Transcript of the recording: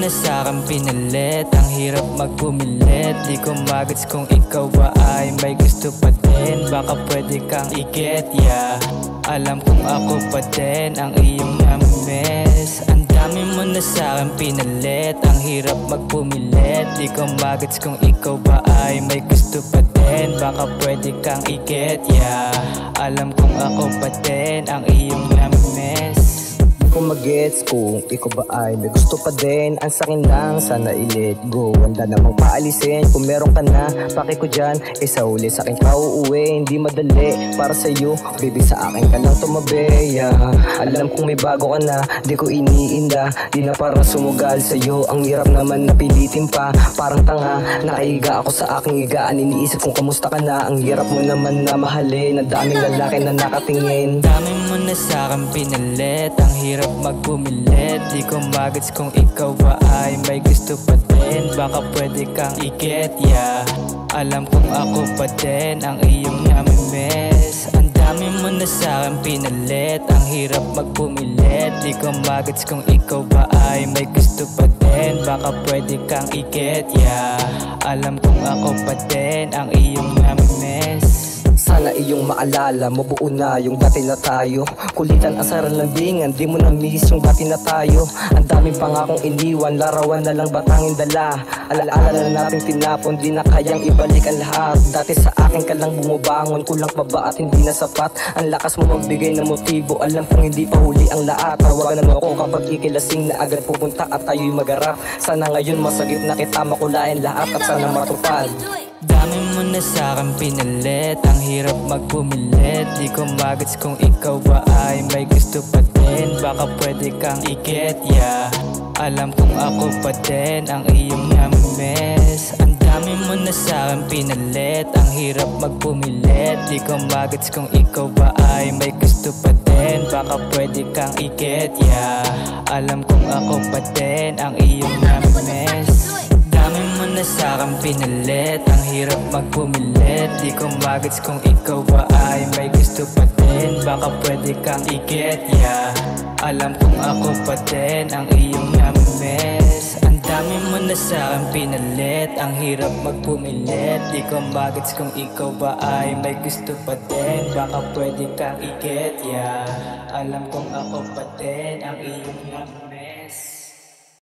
na sa'kin pinalit. Ang hirap magpumilit, di ko magets kung ikaw ba ay may gusto pa din. Baka pwede kang i-get, yeah. Alam kong ako pa din ang iyong namimiss. Ang dami mo na sa'kin pinalit. Ang hirap magpumilit, di ko magets kung ikaw ba ay may gusto pa din. Baka pwede kang i-get, yeah. Alam kong ako pa din ang iyong namimiss. Di ko magets kung ikaw ba ay may gusto pa din. Ang sakin lang sana i-let go. Wala namang paalisin kung meron ka na. Paki ko dyan, sa uli sa'kin ka uuwi. Hindi madali para sa'yo, baby sa akin ka lang tumabi, yeah. Alam kong may bago ka na, di ko iniinda. Di na para sumugal sa'yo, ang hirap naman napilitin pa. Parang tanga, nakahiga ako sa aking higaan. Iniisip kung kamusta ka na. Ang hirap mo naman na mahalin. Ang daming lalaki na nakatingin. Dami mo na sa'kin pinalit. Ang hirap magpumilit, di ko magets kung ikaw ba ay may gusto pa din. Baka pwede kang i-get, yeah. Alam kong ako pa din ang iyong namimiss. Ang dami mo na sa'kin pinalit. Ang hirap magpumilit, di ko magets kung ikaw ba ay may gusto pa din. Baka pwede kang i-get, yeah. Alam kong ako pa din ang iyong namimiss. Sana iyong maalala, mabuo na yung dati na tayo. Kulitan, asaran, lambingan, di mo na-miss yung dati na tayo. Ang daming pangakong iniwan, larawan na lang batangin dala. Alaala na natin tinapon, di na kayang ibalik ang lahat. Dati sa akin ka lang bumubangon, kulang pa ba at hindi na sapat? Ang lakas mo magbigay ng motibo, alam kong hindi pa huli ang lahat. Tawagan mo ako kapag ikilasing na agad pupunta at tayo'y magarap. Sana ngayon masagip na kita, makulain lahat at sana matupad. Dami mo na sa'kin pinalit. Ang hirap magpumilit, di ko magets kung ikaw ba ay may gusto pa din. Baka pwede kang i-get, yeah. Alam kong ako pa din ang iyong namimiss. Ang dami mo na sa'kin pinalit. Ang hirap magpumilit, di ko magets kung ikaw ba ay may gusto pa din. Baka pwede kang i-get, yeah. Alam kong ako pa din ang iyong namimiss. Dami mo na sa'kin pinalit. Ang hirap magpumilit, di ko magets kung ikaw ba ay may gusto pa din. Baka pwede kang i-get, yeah. Alam kong ako pa din ang iyong namimiss. Ang dami mo na sa'kin pinalit. Ang hirap magpumilit, di ko magets kung ikaw ba ay may gusto pa din. Baka pwede kang i-get, yeah. Alam kong ako pa din ang iyong namimiss.